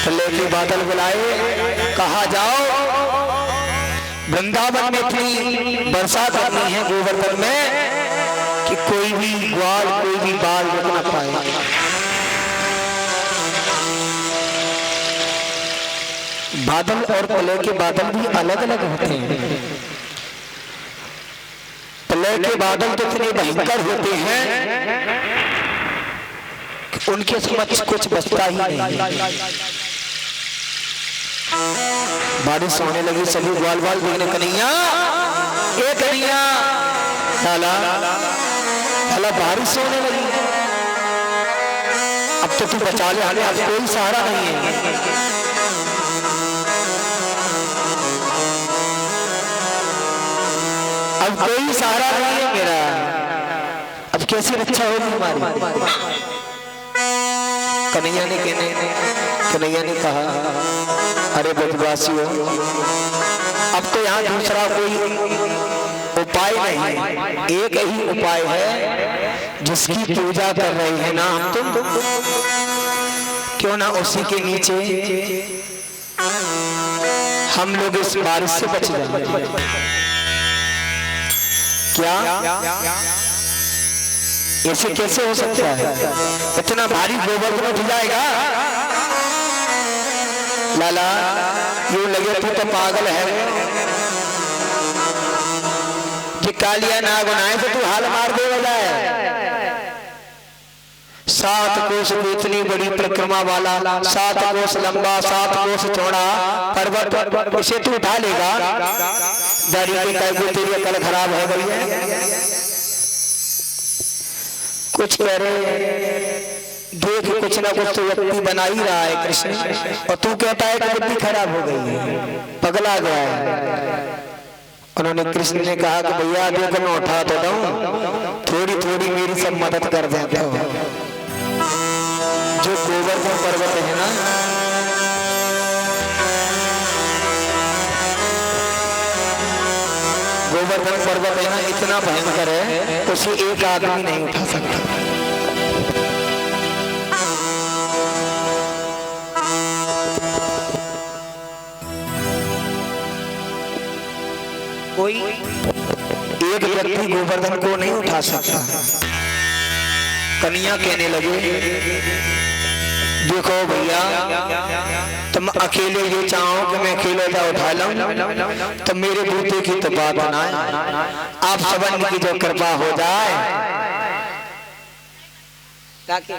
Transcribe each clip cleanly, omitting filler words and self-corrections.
प्रलय के बादल बुलाए, कहा जाओ वृंदावन में इतनी वर्षा करनी है गोवर्धन में कि कोई भी ग्वाल कोई भी बाल रुक न पाए। बादल और प्रलय के बादल भी अलग अलग होते हैं। प्रलय के बादल तो इतने भयंकर होते हैं कि उनके समक्ष कुछ बचता ही नहीं। बारिश होने लगी, सभी ग्वाल बाल देखने, कन्हैया ए कन्हैया, लाला लाला बारिश होने लगी, अब तो तू बचा ले, हमें अब कोई सहारा नहीं है। अब कोई सहारा नहीं है मेरा, अब कैसी रक्षा होगी हमारी। कन्हैया ने कहा, अरे ब्रजवासियों, अब तो यहाँ दूसरा कोई उपाय नहीं, एक ही उपाय है जिसकी पूजा कर रही है ना हम तुम, क्यों ना उसी के नीचे हम लोग इस बारिश से बच जाए। क्या ऐसे कैसे हो सकता है? इतना भारी गोवर्धन उठ जाएगा? लाला यूं लगे तू तो पागल है कि कालिया ना बनाए तो तू हाल मार दे जाए। 7 कोस की इतनी बड़ी परिक्रमा वाला, 7 कोस लंबा 7 कोस चौड़ा पर्वत, इसे तू उठा लेगा? दाढ़ी पे कह तेरी अकल खराब हो गई है। कुछ कह रहे देख, कुछ ना कुछ तो व्यक्ति बना ही रहा है कृष्ण, और तू कहता है कि बुद्धि खराब हो गई है, पगला गया है। उन्होंने कृष्ण ने कहा कि भैया देखो मैं उठा तो दूं, थोड़ी थोड़ी मेरी सब मदद कर देते हो। जो गोवर्धन पर्वत है ना, गोवर्धन पर्वत है ना, इतना भयंकर है उसे एक आदमी नहीं उठा सकता। कोई एक व्यक्ति गोवर्धन को नहीं उठा सकता। कन्हैया कहने लगे, देखो भैया तुम अकेले ये चाहो कि मैं अकेले जा उठा लूं, तो मेरे बूते की तो बात ना, आप सबन की जो कृपा हो जाए ताकि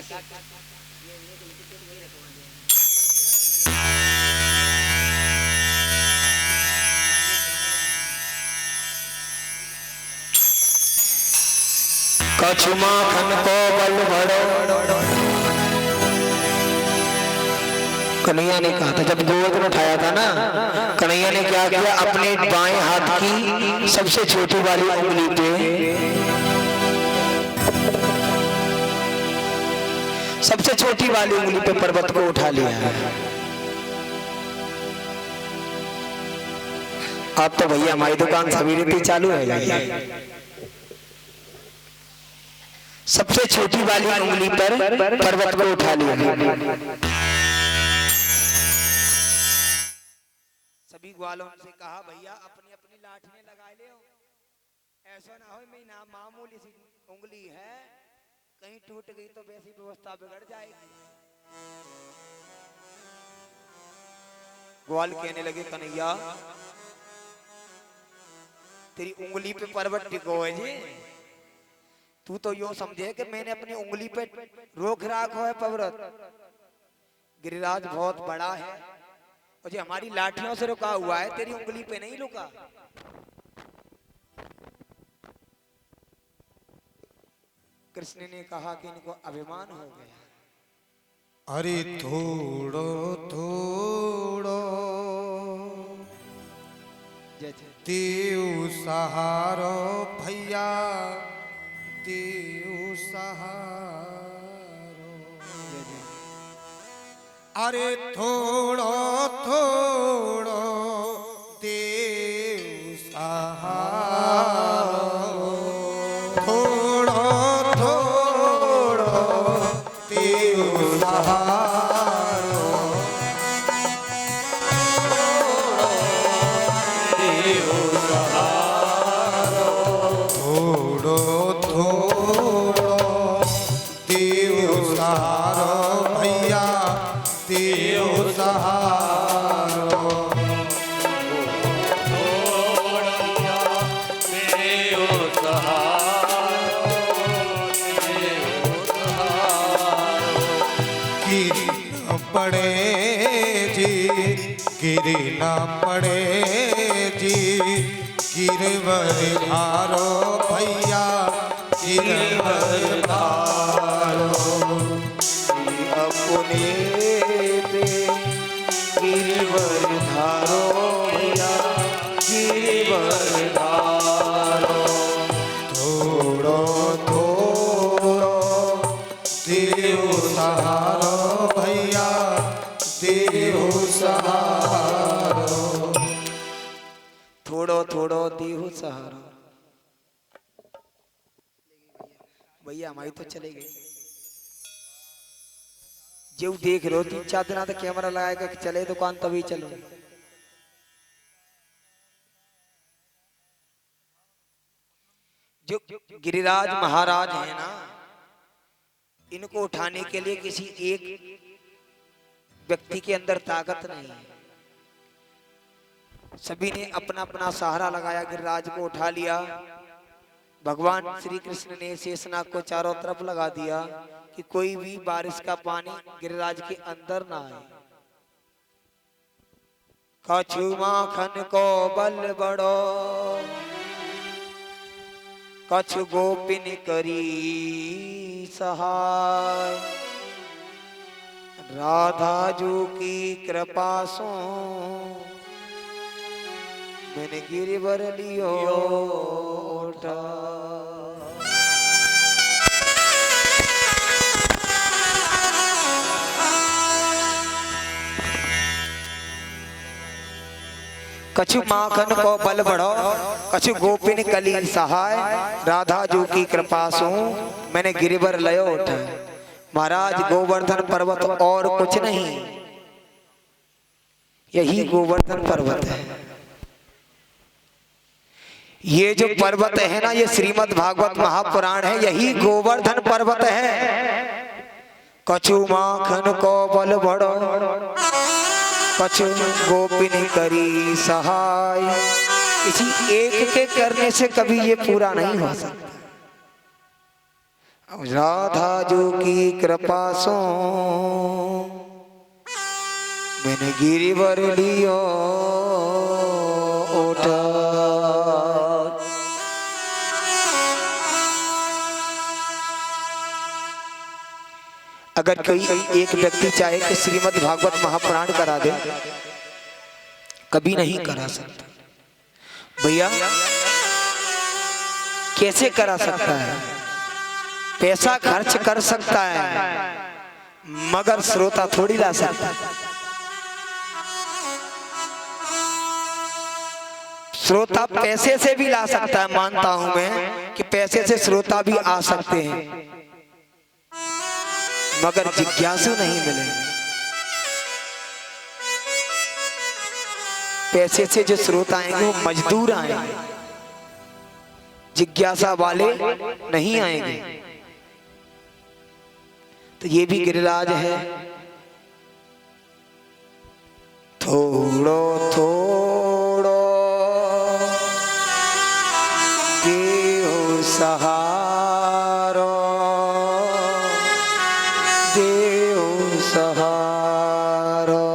कछुमा खन को बल भरो। कन्हैया ने कहा था, जब गोवर्धन उठाया था ना, कन्हैया ने क्या किया, अपने बाएं हाथ की सबसे छोटी वाली उंगली पे, सबसे छोटी वाली उंगली पे पर्वत को उठा लिया। अब तो भैया हमारी दुकान सवेरे चालू है। सबसे छोटी वाली उंगली पर पर्वत को उठा लिया। सभी ग्वालों से कहा, भैया अपनी अपनी लाठी में लगा ले, ऐसा ना हो मेरी मामूली सी उंगली है, कहीं टूट गई तो वैसी व्यवस्था बिगड़ जाएगी। ग्वाल कहने लगे, कन्हैया तेरी उंगली पे पर्वत टिको है जी, तू तो यो समझे कि मैंने अपनी उंगली पे रोक रखा है पर्वत। गिरिराज बहुत बड़ा है और जो हमारी लाठियों से रुका हुआ है, तेरी उंगली पे नहीं रुका। कृष्ण ने कहा कि इनको अभिमान हो गया। अरे थोड़ो थोड़ो देव सहारो भैया, देव सहारो। अरे थोड़ो थोड़ो देव सहारो, थोड़ो थोड़ो देव सहारो। देव सहारो गिरी न पड़े जी गिरी न पड़े जी गिरवर धारो भैया गिरवर धारो अपने पे गिरवर धारो भैया गिरवर धारो थोड़ो थोड़ो देव सहारो भैया देव सहारो थोड़ो थोड़ो देहु सहारा। भैया हमारी तो चले गई जो देख लो 3-4 दिन तो कैमरा लगाएगा कि चले दुकान तभी चलो। जो गिरिराज महाराज है ना, इनको उठाने के लिए किसी एक व्यक्ति के अंदर ताकत नहीं है। सभी ने अपना अपना सहारा लगाया, गिरिराज को उठा लिया। भगवान श्री कृष्ण ने शेषनाग को चारों तरफ लगा दिया कि कोई भी बारिश का पानी गिरिराज के अंदर ना आए। कछु माखन को बल बड़ो कछु गोपिन करी सहाय, राधा जू की कृपा सो मैंने गिरिवर लियो उठा। कछु माखन को बल बढ़ो कछु गोपिन कली सहाय, राधा जू की कृपा सु मैंने गिरिवर लयो उठा। महाराज गोवर्धन पर्वत और कुछ नहीं, यही गोवर्धन पर्वत है। ये जो पर्वत है ना, ये श्रीमद् भागवत महापुराण है, यही गोवर्धन पर्वत है। कछु माखन को बल बढ़ो कछु गोपिन करी सहाय, किसी एक के करने से कभी ये पूरा नहीं हो सकता। राधा जो की कृपा सो मैंने गिरिवर लियो उठा। अगर कोई एक व्यक्ति चाहे कि श्रीमद् भागवत महापुराण करा दे, कभी नहीं करा सकता। भैया कैसे करा सकता है? पैसा खर्च कर सकता है मगर श्रोता थोड़ी ला सकता है। श्रोता पैसे से भी ला सकता है, मानता हूं मैं कि पैसे से श्रोता भी आ सकते हैं, मगर जिज्ञासु नहीं मिलेंगे। पैसे से जो श्रोता आएंगे वो मजदूर आएंगे, जिज्ञासा वाले नहीं आएंगे। तो ये भी गिरिराज है। थोड़ो थोड़ो देव सहारो देव सहारो,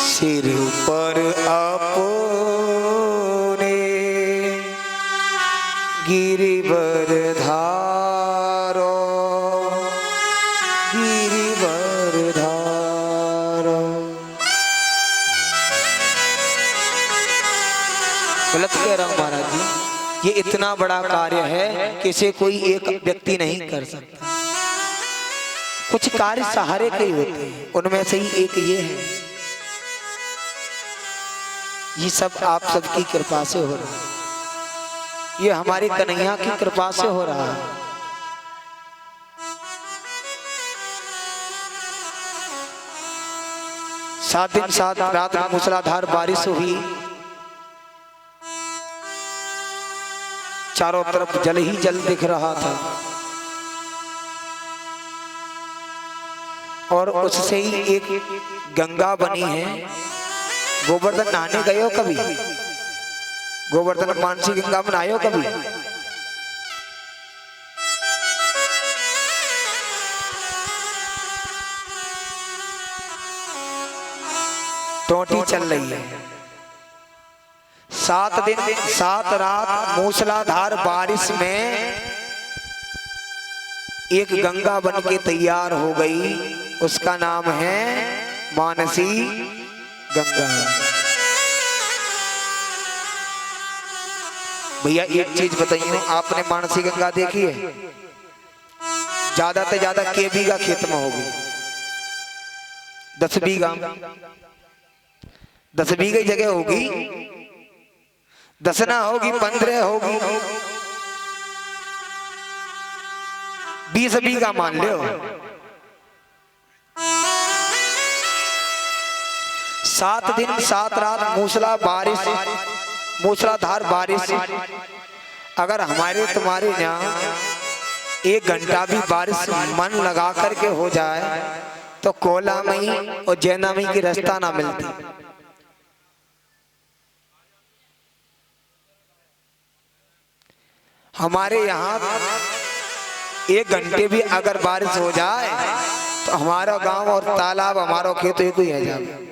सिर पर अपने गिरिवर धारो गिरिवर धारो। गलत कह रहा हूं महाराज जी, ये इतना बड़ा कार्य है कि इसे कोई एक व्यक्ति नहीं कर सकता। कुछ कार्य सहारे के ही होते हैं, उनमें से ही एक ये है। ये सब आप सबकी कृपा से हो रहा है, ये हमारे कन्हैया की कृपा से हो रहा है। सात दिन सात रात मूसलाधार बारिश हुई, चारों तरफ जल ही जल दिख रहा था। और उससे ही एक गंगा बनी है। गोवर्धन नहाने गए हो कभी? गोवर्धन मानसी गंगा में नहाए हो कभी? टोटी चल रही है, 7 दिन 7 रात मूसलाधार बारिश में एक गंगा बन के तैयार हो गई। उसका नाम है मानसी गंगा। भैया एक चीज बताइए, आपने मानसी गंगा देखी है? ज्यादा से ज्यादा के बीघा खेत में होगी? 10 बीघा, 10 बीघे जगह होगी, 10 ना होगी, 15 होगी, 20 बीघा मान लो। 7 दिन 7 रात मूसलाधार बारिश। अगर हमारे तुम्हारे यहाँ 1 घंटा भी बारिश मन लगा करके हो जाए तो कोलामई और जैनामई की रास्ता ना मिलती। हमारे यहाँ 1 घंटे भी अगर बारिश हो जाए तो हमारा गांव और तालाब, हमारा खेत एक ही है।